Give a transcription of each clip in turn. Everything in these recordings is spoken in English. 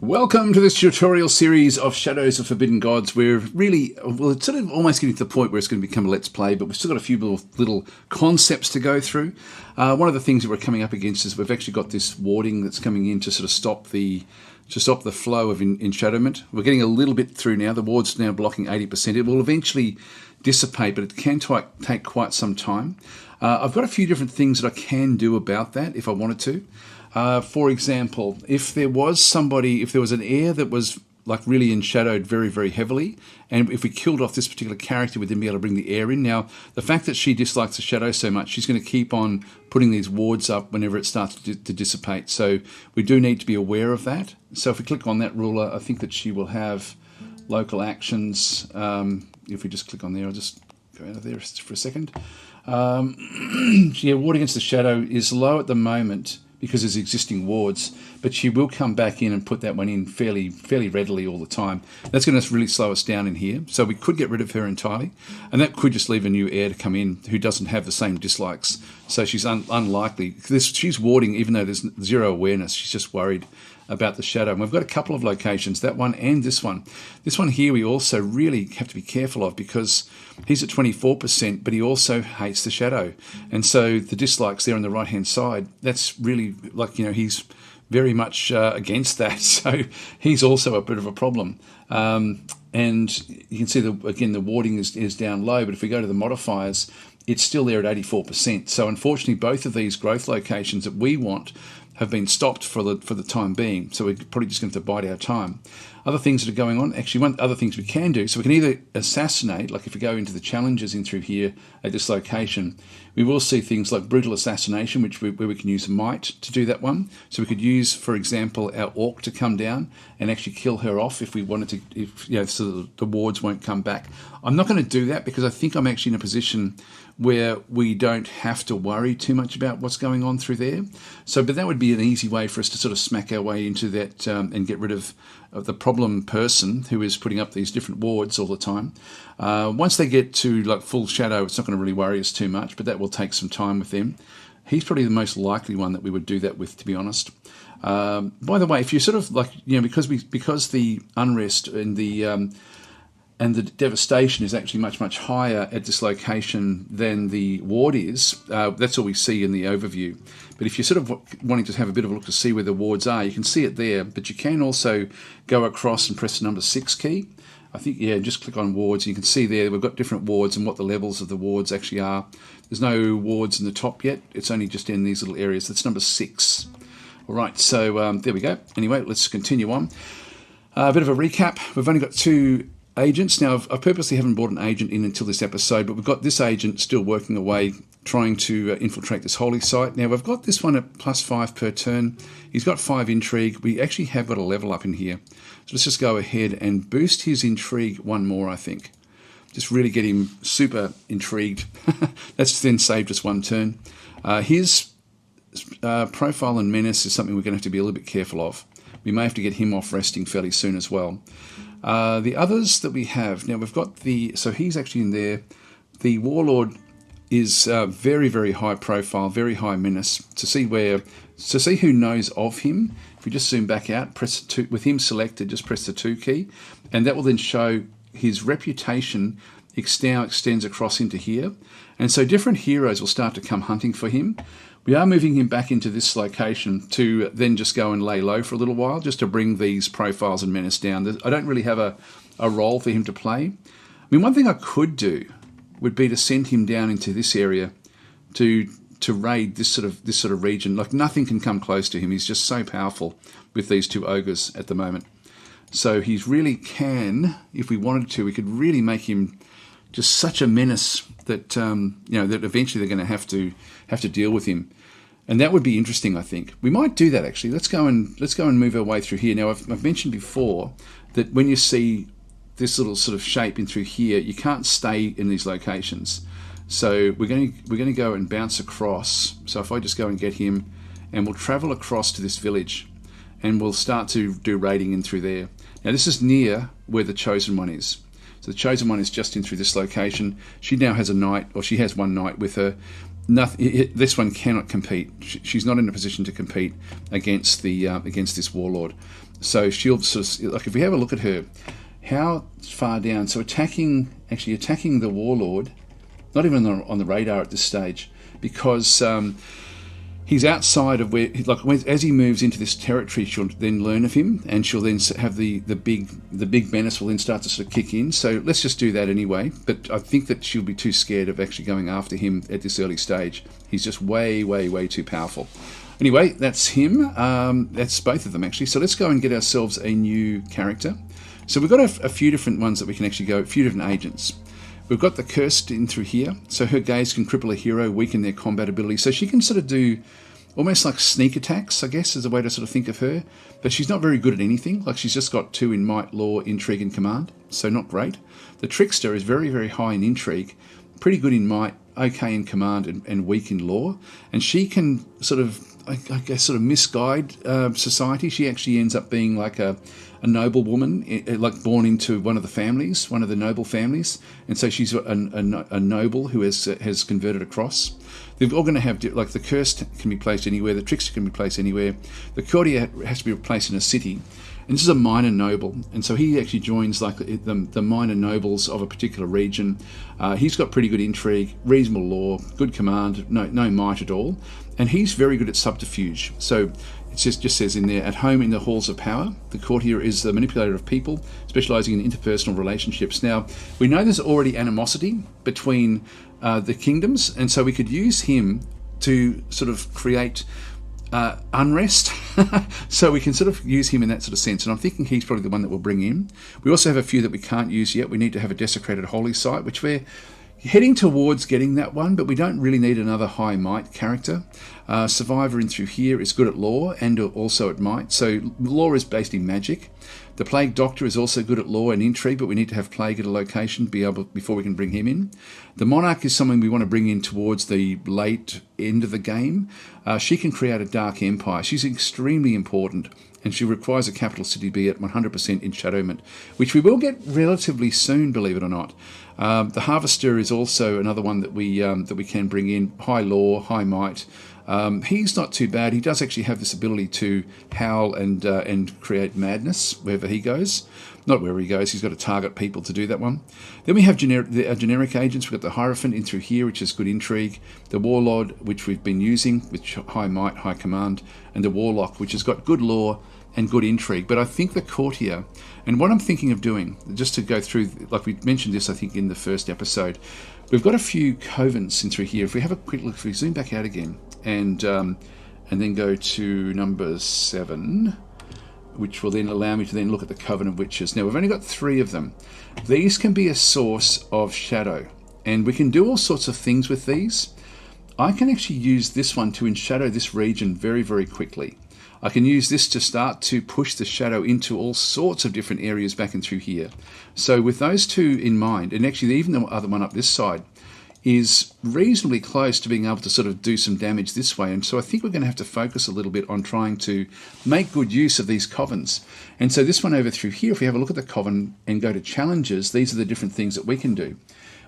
Welcome to this tutorial series of Shadows of Forbidden Gods. We're really, well, it's sort of almost getting to the point where it's going to become a let's play, but we've still got a few little concepts to go through. One of the things that we're coming up against is we've actually got this warding that's coming in to sort of stop the flow of enshadowment. We're getting a little bit through now. The ward's now blocking 80%. It will eventually dissipate, but it can take quite some time. I've got a few different things that I can do about that if I wanted to. For example, if there was an heir that was like really enshadowed very, very heavily, and if we killed off this particular character, we'd then be able to bring the heir in. Now, the fact that she dislikes the shadow so much, she's going to keep on putting these wards up whenever it starts to dissipate. So we do need to be aware of that. So if we click on that ruler, I think that she will have local actions. If we just click on there, I'll just go out of there for a second. Yeah, ward against the shadow is low at the moment because there's existing wards, but she will come back in and put that one in fairly readily all the time. That's going to really slow us down in here. So we could get rid of her entirely, and that could just leave a new heir to come in who doesn't have the same dislikes. So she's unlikely. She's warding even though there's zero awareness. She's just worried about the shadow. And we've got a couple of locations, that one and this one. This one here we also really have to be careful of because he's at 24%, but he also hates the shadow. And so the dislikes there on the right-hand side, that's really like, he's very much against that. So he's also a bit of a problem. And you can see, again, the warding is down low, but if we go to the modifiers, it's still there at 84%. So unfortunately, both of these growth locations that we want have been stopped for the time being. So we're probably just going to have to bide our time. Other things that are going on, actually, other things we can do. So we can either assassinate, like if we go into the challenges in through here at this location, we will see things like brutal assassination, where we can use might to do that one. So we could use, for example, our orc to come down and actually kill her off if we wanted to, so the wards won't come back. I'm not going to do that because I think I'm actually in a position where we don't have to worry too much about what's going on through there. So, but that would be an easy way for us to sort of smack our way into that and get rid of the problem person who is putting up these different wards all the time. Once they get to like full shadow, it's not going to really worry us too much, but that will take some time with them. He's probably the most likely one that we would do that with, to be honest. By the way, if you sort of like, because the unrest and the devastation is actually much, much higher at this location than the ward is. That's all we see in the overview. But if you're sort of wanting to have a bit of a look to see where the wards are, you can see it there, but you can also go across and press the number 6 key. I think, just click on wards. You can see there we've got different wards and what the levels of the wards actually are. There's no wards in the top yet. It's only just in these little areas. That's number 6. All right, so there we go. Anyway, let's continue on. A bit of a recap. We've only got 2 agents. Now, I purposely haven't brought an agent in until this episode, but we've got this agent still working away, trying to infiltrate this holy site. Now, we've got this one at +5 per turn. He's got 5 intrigue. We actually have got a level up in here. So let's just go ahead and boost his intrigue 1 more, I think. Just really get him super intrigued. That's then saved us 1 turn. His profile and menace is something we're going to have to be a little bit careful of. We may have to get him off resting fairly soon as well. The others that we have, now we've got so he's actually in there. The Warlord is very, very high profile, very high menace. To see who knows of him, if we just zoom back out, press 2, with him selected, just press the 2 key, and that will then show his reputation now extends across into here. And so different heroes will start to come hunting for him. We are moving him back into this location to then just go and lay low for a little while, just to bring these profiles and menace down. I don't really have a role for him to play. I mean, one thing I could do would be to send him down into this area to raid this sort of region. Like nothing can come close to him. He's just so powerful with these 2 ogres at the moment. So he really can, if we wanted to, we could really make him just such a menace that that eventually they're going to have to deal with him, and that would be interesting. I think we might do that actually. Let's go and move our way through here. Now I've mentioned before that when you see this little sort of shape in through here, you can't stay in these locations. So we're going to go and bounce across. So if I just go and get him, and we'll travel across to this village, and we'll start to do raiding in through there. Now this is near where the Chosen One is. So the Chosen One is just in through this location. She now has a knight, or she has 1 knight with her. Nothing. This one cannot compete. She's not in a position to compete against this warlord. So she'll sort of, like, if we have a look at her, how far down? So attacking the warlord, not even on the radar at this stage, because he's outside of where, like, as he moves into this territory, she'll then learn of him, and she'll then have the big menace will then start to sort of kick in. So let's just do that anyway. But I think that she'll be too scared of actually going after him at this early stage. He's just way, way, way too powerful. Anyway, that's him. That's both of them, actually. So let's go and get ourselves a new character. So we've got a few different ones that we can actually go, a few different agents. We've got the Cursed in through here. So her gaze can cripple a hero, weaken their combat ability. So she can sort of do almost like sneak attacks, I guess, is a way to sort of think of her. But she's not very good at anything. Like, she's just got 2 in might, law, intrigue, and command. So not great. The Trickster is very, very high in intrigue, pretty good in might, okay in command, and weak in law. And she can sort of, I guess, sort of misguide society. She actually ends up being like a noble woman, like born into one of the noble families. And so she's a noble who has converted across. They're all going to have, like, the Cursed can be placed anywhere, the Trickster can be placed anywhere, the Courtier has to be placed in a city, and this is a minor noble, and so he actually joins like the minor nobles of a particular region. He's got pretty good intrigue, reasonable law, good command, no might at all, and he's very good at subterfuge. So it just says in there, at home in the halls of power, the Courtier is the manipulator of people, specialising in interpersonal relationships. Now, we know there's already animosity between the kingdoms, and so we could use him to sort of create unrest. So we can sort of use him in that sort of sense, and I'm thinking he's probably the one that we'll bring in. We also have a few that we can't use yet. We need to have a desecrated holy site, which we're heading towards getting that one, but we don't really need another high might character. Survivor in through here is good at law and also at might. So law is based in magic. The Plague Doctor is also good at law and intrigue, but we need to have Plague at a location before we can bring him in. The Monarch is someone we want to bring in towards the late end of the game. She can create a dark empire. She's extremely important, and she requires a capital city to be at 100% enshadowment, which we will get relatively soon, believe it or not. The Harvester is also another one that we can bring in. High law, high might. He's not too bad. He does actually have this ability to howl and create madness wherever he goes. Not wherever he goes. He's got to target people to do that one. Then we have generic agents. We've got the Hierophant in through here, which is good intrigue. The Warlord, which we've been using, which high might, high command, and the Warlock, which has got good law and good intrigue. But I think the Courtier, and what I'm thinking of doing, just to go through, like we mentioned this, I think, in the first episode, we've got a few covens in through here. If we have a quick look, if we zoom back out again, and then go to number 7, which will then allow me to then look at the Coven of Witches. Now, we've only got 3 of them. These can be a source of shadow, and we can do all sorts of things with these. I can actually use this one to enshadow this region very, very quickly. I can use this to start to push the shadow into all sorts of different areas back and through here. So with those 2 in mind, and actually even the other one up this side is reasonably close to being able to sort of do some damage this way. And so I think we're going to have to focus a little bit on trying to make good use of these covens. And so this one over through here, if we have a look at the coven and go to challenges, these are the different things that we can do.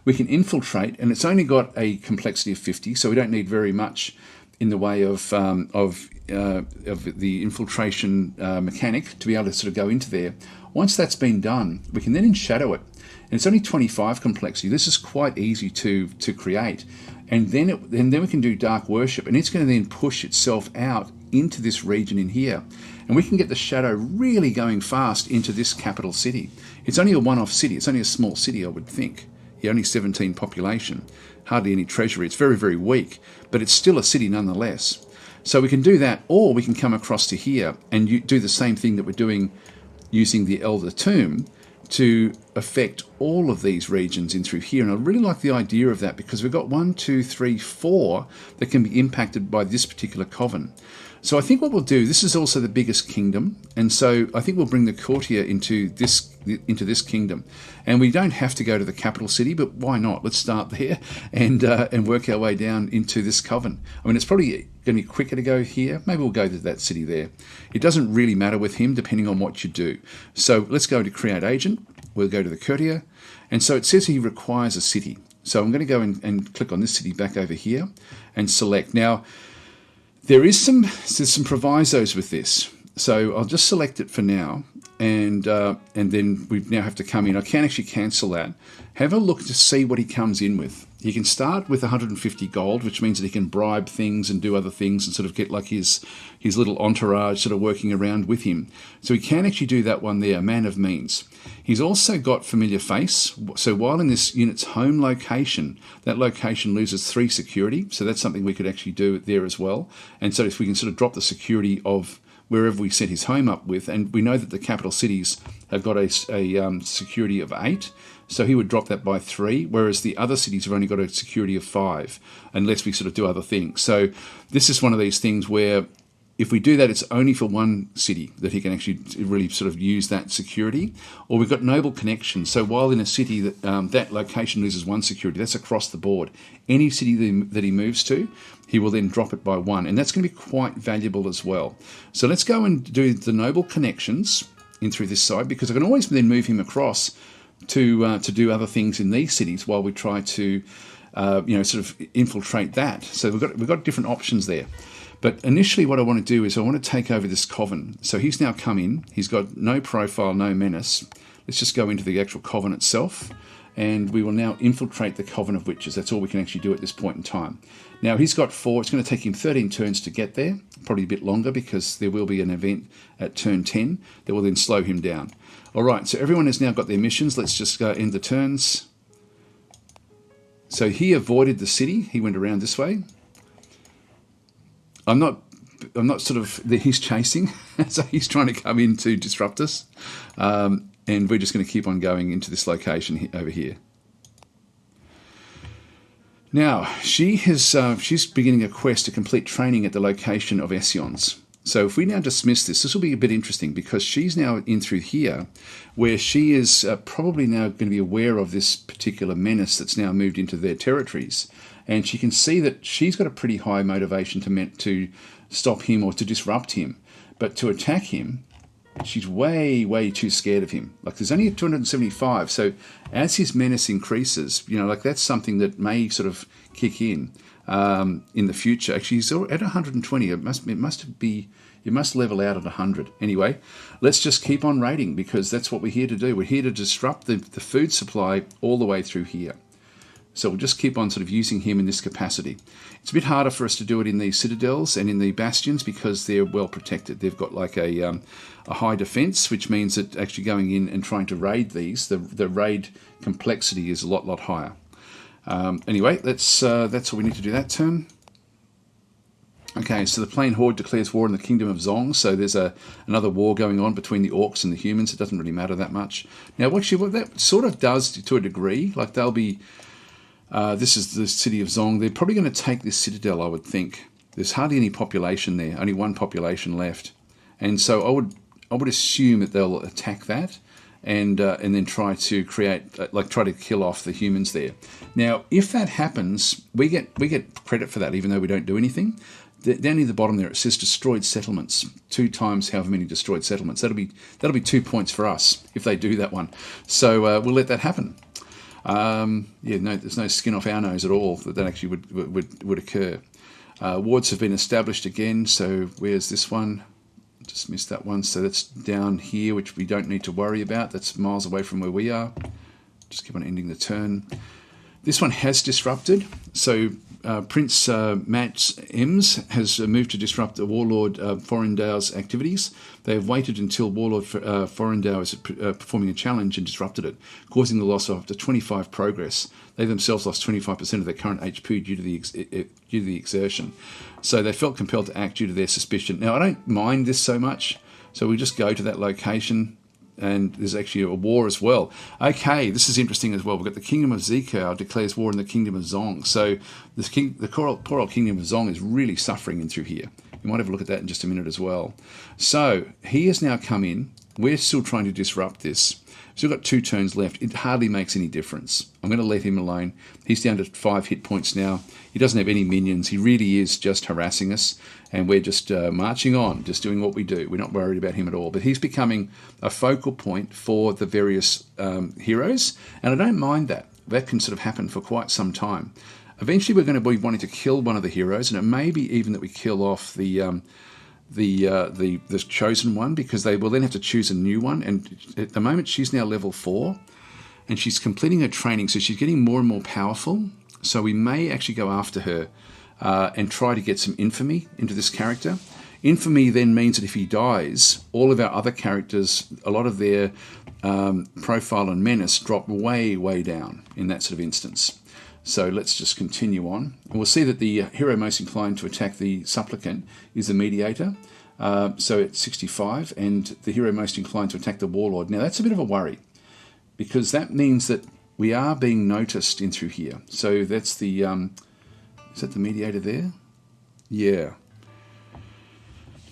We can infiltrate, and it's only got a complexity of 50, so we don't need very much in the way of the infiltration mechanic to be able to sort of go into there. Once that's been done, we can then enshadow it. And it's only 25 complexity. This is quite easy to create. And then we can do dark worship, and it's going to then push itself out into this region in here. And we can get the shadow really going fast into this capital city. It's only a one-off city. It's only a small city, I would think. Yeah, only 17 population. Hardly any treasury. It's very, very weak, but it's still a city nonetheless. So we can do that, or we can come across to here and do the same thing that we're doing using the Elder Tomb to affect all of these regions in through here. And I really like the idea of that, because we've got 1, 2, 3, 4 that can be impacted by this particular coven. So I think what we'll do, this is also the biggest kingdom, and so I think we'll bring the Courtier into this kingdom. And we don't have to go to the capital city, but why not? Let's start there and work our way down into this coven. I mean, it's probably going to be quicker to go here. Maybe we'll go to that city there. It doesn't really matter with him, depending on what you do. So let's go to create agent. We'll go to the Courtier. And so it says he requires a city. So I'm going to go and click on this city back over here and select. Now, there's some provisos with this. So I'll just select it for now, and then we now have to come in. I can actually cancel that. Have a look to see what he comes in with. He can start with 150 gold, which means that he can bribe things and do other things and sort of get like his little entourage sort of working around with him. So he can actually do that one there, man of means. He's also got familiar face. So while in this unit's home location, that location loses 3 security. So that's something we could actually do there as well. And so if we can sort of drop the security of wherever we set his home up with, and we know that the capital cities have got a security of 8, so he would drop that by 3, whereas the other cities have only got a security of 5, unless we sort of do other things. So this is one of these things where if we do that, it's only for one city that he can actually really sort of use that security. Or we've got noble connections. So while in a city that that location loses 1 security, that's across the board. Any city that he moves to, he will then drop it by 1. And that's going to be quite valuable as well. So let's go and do the noble connections in through this side, because I can always then move him across to do other things in these cities while we try to sort of infiltrate that. So we've got different options there. But initially what I want to do is I want to take over this coven. So he's now come in. He's got no profile, no menace. Let's just go into the actual coven itself. And we will now infiltrate the Coven of Witches. That's all we can actually do at this point in time. Now he's got 4. It's going to take him 13 turns to get there. Probably a bit longer because there will be an event at turn 10 that will then slow him down. All right, so everyone has now got their missions. Let's just go end the turns. So he avoided the city. He went around this way. I'm not sort of, he's chasing, so he's trying to come in to disrupt us, and we're just going to keep on going into this location over here. Now, she's beginning a quest to complete training at the location of Essions. So if we now dismiss this will be a bit interesting, because she's now in through here, where she is probably now going to be aware of this particular menace that's now moved into their territories. And she can see that she's got a pretty high motivation to stop him or to disrupt him. But to attack him, she's way, way too scared of him. Like, there's only 275. So as his menace increases, that's something that may sort of kick in the future. Actually, he's at 120. It must level out at 100. Anyway, let's just keep on raiding, because that's what we're here to do. We're here to disrupt the food supply all the way through here. So we'll just keep on sort of using him in this capacity. It's a bit harder for us to do it in the citadels and in the bastions, because they're well protected. They've got like a high defense, which means that actually going in and trying to raid these, the raid complexity is a lot higher. Anyway, that's all we need to do that turn. Okay, so the Plain Horde declares war in the Kingdom of Zong. So there's another war going on between the orcs and the humans. It doesn't really matter that much. Now, actually, what that sort of does to a degree, like they'll be... this is the city of Zong. They're probably going to take this citadel, I would think. There's hardly any population there, only 1 population left. And so I would assume that they'll attack that and then try to try to kill off the humans there. Now, if that happens, we get credit for that, even though we don't do anything. Down near the bottom there, it says destroyed settlements. 2 times however many destroyed settlements. That'll be 2 points for us if they do that one. So we'll let that happen. There's no skin off our nose at all that actually would occur. Wards have been established again. So where's this one? Just missed that one. So that's down here, which we don't need to worry about. That's miles away from where we are. Just keep on ending the turn. This one has disrupted. So Prince Matt Ems has moved to disrupt the Warlord Forindau's activities. They have waited until Warlord Forindau is performing a challenge and disrupted it, causing the loss of up to 25 progress. They themselves lost 25% of their current HP due to the exertion. So they felt compelled to act due to their suspicion. Now, I don't mind this so much, so we just go to that location. And there's actually a war as well. Okay, this is interesting as well. We've got the Kingdom of Zekau declares war in the Kingdom of Zong. So the poor old Kingdom of Zong is really suffering in through here. We might have a look at that in just a minute as well. So he has now come in. We're still trying to disrupt this. So we've got 2 turns left. It hardly makes any difference. I'm going to let him alone. He's down to 5 hit points now. He doesn't have any minions. He really is just harassing us. And we're just marching on, just doing what we do. We're not worried about him at all. But he's becoming a focal point for the various heroes. And I don't mind that. that can sort of happen for quite some time. Eventually, we're going to be wanting to kill one of the heroes, and it may be even that we kill off the chosen one, because they will then have to choose a new one. And at the moment, she's now level 4, and she's completing her training, so she's getting more and more powerful. So we may actually go after her and try to get some infamy into this character. Infamy then means that if he dies, all of our other characters, a lot of their profile and menace drop way, way down in that sort of instance. So let's just continue on. And we'll see that the hero most inclined to attack the supplicant is the mediator. So it's 65, and the hero most inclined to attack the warlord. Now that's a bit of a worry, because that means that we are being noticed in through here. So that's the, is that the mediator there? Yeah.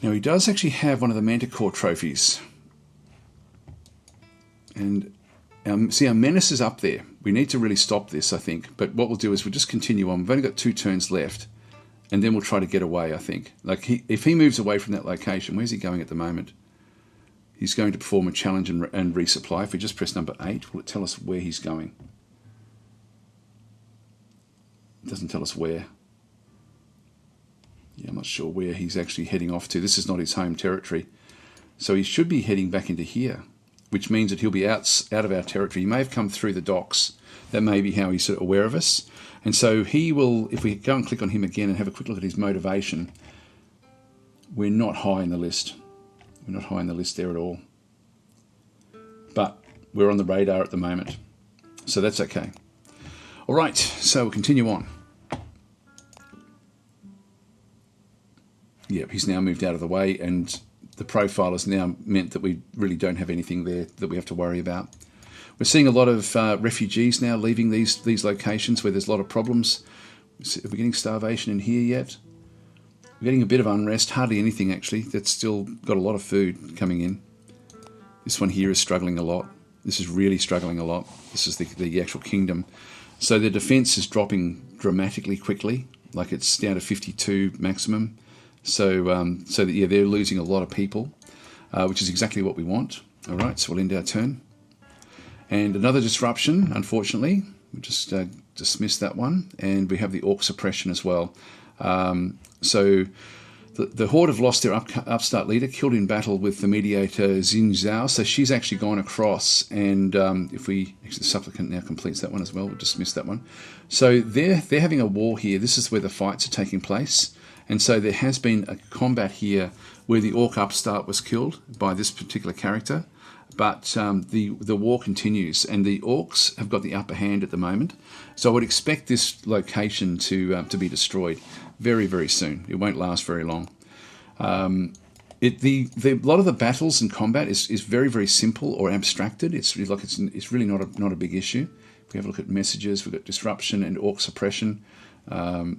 Now he does actually have one of the Manticore trophies. And see, our menace is up there. We need to really stop this, I think. But what we'll do is we'll just continue on. We've only got 2 turns left. And then we'll try to get away, I think. Like if he moves away from that location, where's he going at the moment? He's going to perform a challenge and resupply. If we just press number 8, will it tell us where he's going? It doesn't tell us where. Yeah, I'm not sure where he's actually heading off to. This is not his home territory. So he should be heading back into here, which means that he'll be out of our territory. He may have come through the docks. That may be how he's sort of aware of us. And so he will, if we go and click on him again and have a quick look at his motivation, we're not high in the list. We're not high in the list there at all. But we're on the radar at the moment. So that's okay. All right, so we'll continue on. Yep, he's now moved out of the way, and the profile has now meant that we really don't have anything there that we have to worry about. We're seeing a lot of refugees now leaving these locations where there's a lot of problems. Are we getting starvation in here yet? We're getting a bit of unrest, hardly anything actually. That's still got a lot of food coming in. This one here is struggling a lot. This is really struggling a lot. This is the actual kingdom. So the defense is dropping dramatically quickly, like it's down to 52 maximum. So yeah, they're losing a lot of people, which is exactly what we want. All right, so we'll end our turn. And another disruption, unfortunately. We just dismiss that one. And we have the orc suppression as well. So the Horde have lost their upstart leader, killed in battle with the mediator Xin Zhao. So she's actually gone across. And if we, actually the supplicant now completes that one as well. We'll dismiss that one. So they're having a war here. This is where the fights are taking place. And so there has been a combat here where the orc upstart was killed by this particular character. But the war continues, and the orcs have got the upper hand at the moment. So I would expect this location to be destroyed very, very soon. It won't last very long. A lot of the battles and combat is very, very simple or abstracted. It's really not a big issue. If we have a look at messages, we've got disruption and orc suppression. I'll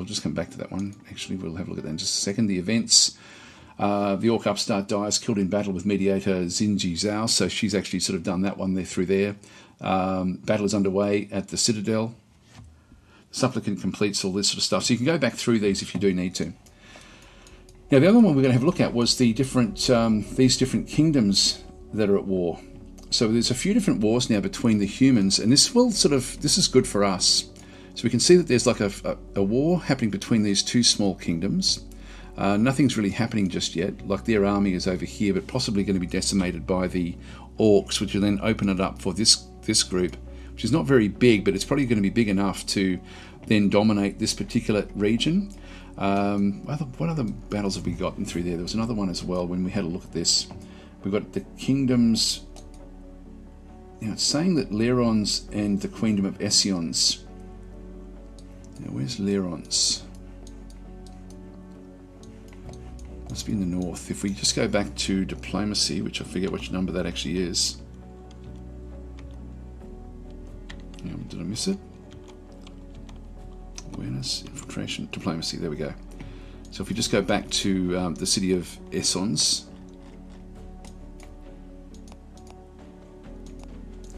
just come back to that one. Actually, we'll have a look at that in just a second. The events. The orc upstart dies, killed in battle with mediator Xinji Zhao, so she's actually sort of done that one there through there. Battle is underway at the Citadel. Supplicant completes all this sort of stuff. So you can go back through these if you do need to. Now, the other one we're going to have a look at was the these different kingdoms that are at war. So there's a few different wars now between the humans, and this is good for us. So we can see that there's like a war happening between these 2 small kingdoms. Nothing's really happening just yet. Like their army is over here, but possibly going to be decimated by the orcs, which will then open it up for this group, which is not very big, but it's probably going to be big enough to then dominate this particular region. What other battles have we gotten through there? There was another one as well when we had a look at this. We've got the kingdoms. Now it's saying that Lerons and the Queendom of Essions. Now where's Lerons? Must be in the north. If we just go back to diplomacy, which I forget which number that actually is. Did I miss it? Awareness, infiltration, diplomacy. There we go. So if we just go back to the city of Essons.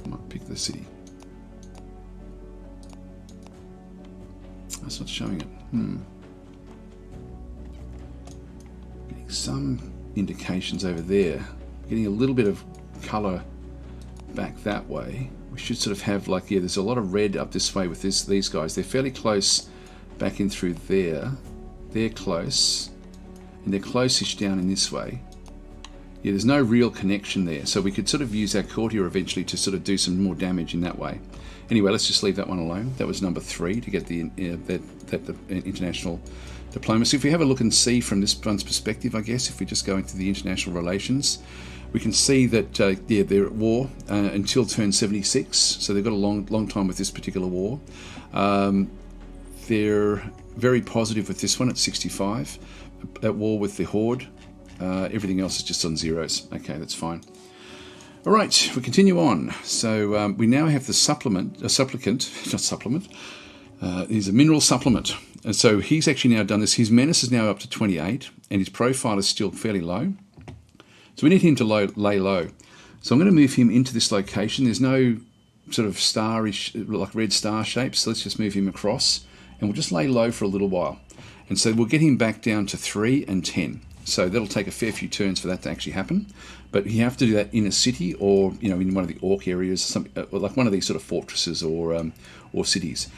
I might pick the city. That's not showing it. Getting some indications over there. Getting a little bit of colour back that way. we should sort of have like, yeah, there's a lot of red up this way with these guys. They're fairly close back in through there. They're close. And they're close-ish down in this way. Yeah, there's no real connection there. So we could sort of use our Courtier eventually to sort of do some more damage in that way. Anyway, let's just leave that one alone. That was number 3 to get the international diplomacy. If we have a look and see from this one's perspective, I guess, if we just go into the international relations, we can see that yeah, they're at war until turn 76. So they've got a long time with this particular war. They're very positive with this one at 65. At war with the Horde. Everything else is just on zeros. Okay, that's fine. All right, we continue on. So we now have the supplicant, not supplement. He's a mineral supplement. And so he's actually now done this. His menace is now up to 28, and his profile is still fairly low. So we need him to lay low. So I'm going to move him into this location. There's no sort of starish, like red star shapes. So let's just move him across, and we'll just lay low for a little while. And so we'll get him back down to 3 and 10. So that'll take a fair few turns for that to actually happen. But you have to do that in a city, or in one of the orc areas, something like one of these sort of fortresses or cities.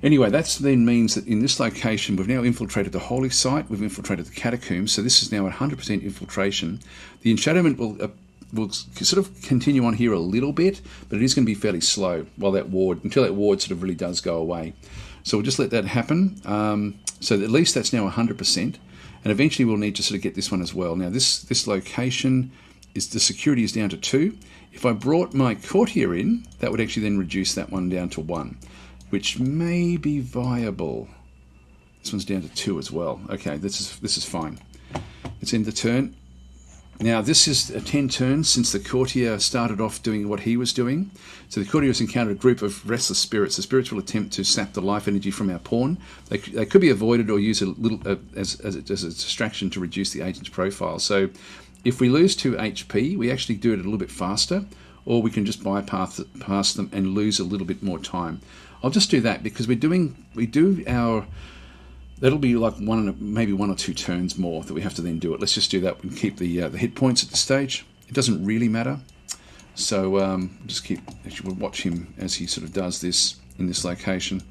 Anyway, that then means that in this location, we've now infiltrated the holy site, we've infiltrated the catacombs, so this is now 100% infiltration. The enshadowment will sort of continue on here a little bit, but it is going to be fairly slow until that ward sort of really does go away. So we'll just let that happen. So at least that's now 100%, and eventually we'll need to sort of get this one as well. Now this location, the security is down to 2. If I brought my Courtier in, that would actually then reduce that one down to 1. Which may be viable. This one's down to 2 as well. Okay, this is fine. Let's end the turn. Now this is 10 turns since the Courtier started off doing what he was doing. So the Courtier has encountered a group of restless spirits. The spirits will attempt to sap the life energy from our pawn. They could be avoided or used a little as a distraction to reduce the agent's profile. So if we lose 2 HP, we actually do it a little bit faster, or we can just bypass them and lose a little bit more time. I'll just do that because that'll be like maybe 1 or 2 turns more that we have to then do it. Let's just do that and keep the hit points at this stage. It doesn't really matter. So we'll watch him as he sort of does this in this location.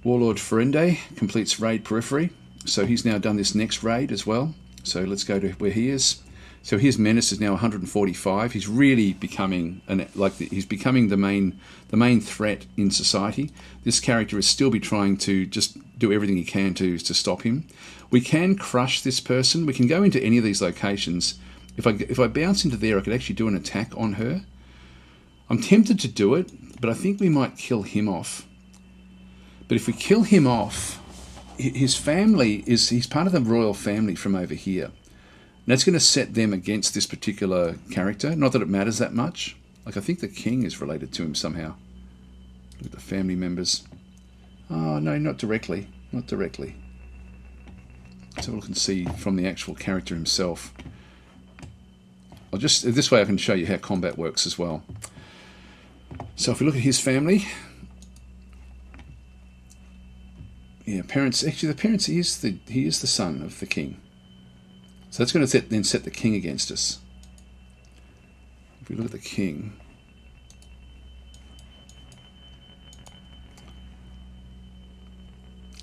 Warlord Ferende completes raid periphery. So he's now done this next raid as well. So let's go to where he is. So his menace is now 145. He's really becoming the main threat in society. This character is still trying to just do everything he can to stop him. We can crush this person. We can go into any of these locations. If I bounce into there, I could actually do an attack on her. I'm tempted to do it, but I think we might kill him off. But if we kill him off, he's part of the royal family from over here. And that's going to set them against this particular character. Not that it matters that much. Like, I think the king is related to him somehow. Look at the family members. Oh, no, not directly. Not directly. Let's have a look and see from the actual character himself. This way I can show you how combat works as well. So if we look at his family. Yeah, actually the parents, he is the son of the king. So that's going to then set the king against us. If we look at the king,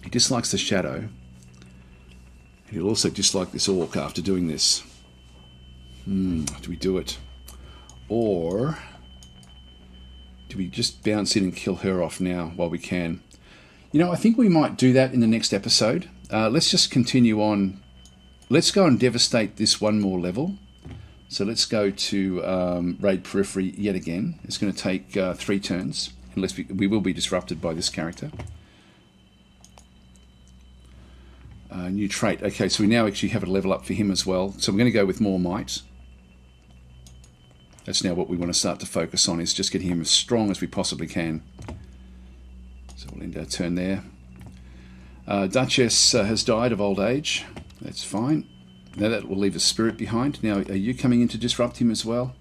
he dislikes the shadow. And he'll also dislike this orc after doing this. Do we do it? Or do we just bounce in and kill her off now while we can? I think we might do that in the next episode. Let's just continue on. Let's go and devastate this one more level. So let's go to raid periphery yet again. It's going to take 3 turns, unless we will be disrupted by this character. New trait. Okay, so we now actually have a level up for him as well. So we're going to go with more might. That's now what we want to start to focus on, is just getting him as strong as we possibly can. So we'll end our turn there. Duchess has died of old age. That's fine. Now that will leave a spirit behind. Now, are you coming in to disrupt him as well?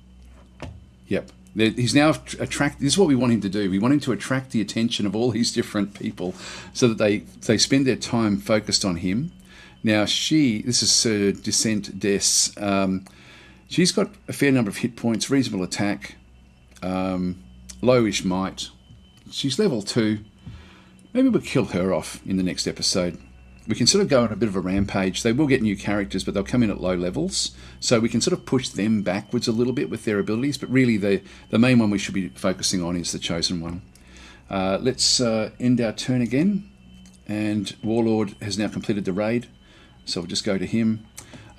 Yep. He's now this is what we want him to do. We want him to attract the attention of all these different people so that they spend their time focused on him. Now, this is Descent Des. She's got a fair number of hit points, reasonable attack. lowish might. She's level 2. Maybe we'll kill her off in the next episode. We can sort of go on a bit of a rampage. They will get new characters, but they'll come in at low levels. So we can sort of push them backwards a little bit with their abilities. But really, the main one we should be focusing on is the Chosen One. Let's end our turn again. And Warlord has now completed the raid. So we'll just go to him.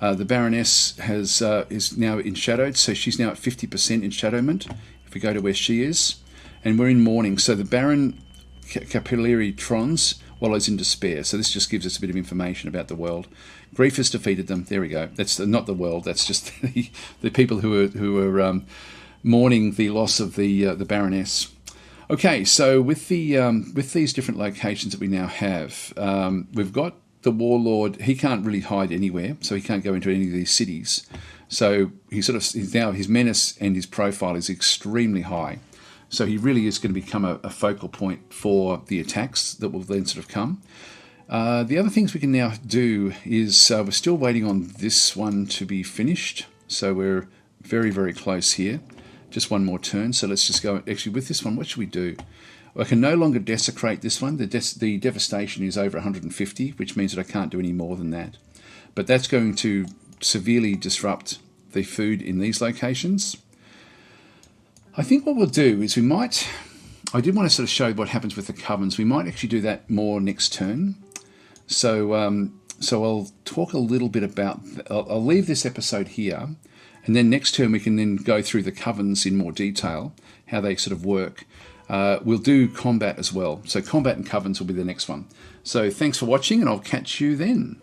The Baroness is now enshadowed. So she's now at 50% enshadowment. If we go to where she is. And we're in mourning. So the Baron Capillary Trons wallows in despair. So this just gives us a bit of information about the world. Grief has defeated them. There we go. That's not the world. That's just the people who are mourning the loss of the Baroness. Okay, so with these different locations that we now have, we've got the Warlord. He can't really hide anywhere, so he can't go into any of these cities. So he's now his menace and his profile is extremely high. So he really is going to become a focal point for the attacks that will then sort of come. The other things we can now do is we're still waiting on this one to be finished. So we're very, very close here. Just one more turn. So let's just go. Actually, with this one, what should we do? I can no longer desecrate this one. The devastation is over 150, which means that I can't do any more than that. But that's going to severely disrupt the food in these locations. I think what we'll do is I did want to sort of show what happens with the covens. We might actually do that more next turn. So I'll talk a little bit about, I'll leave this episode here, and then next turn we can then go through the covens in more detail, how they sort of work. We'll do combat as well. So combat and covens will be the next one. So thanks for watching, and I'll catch you then.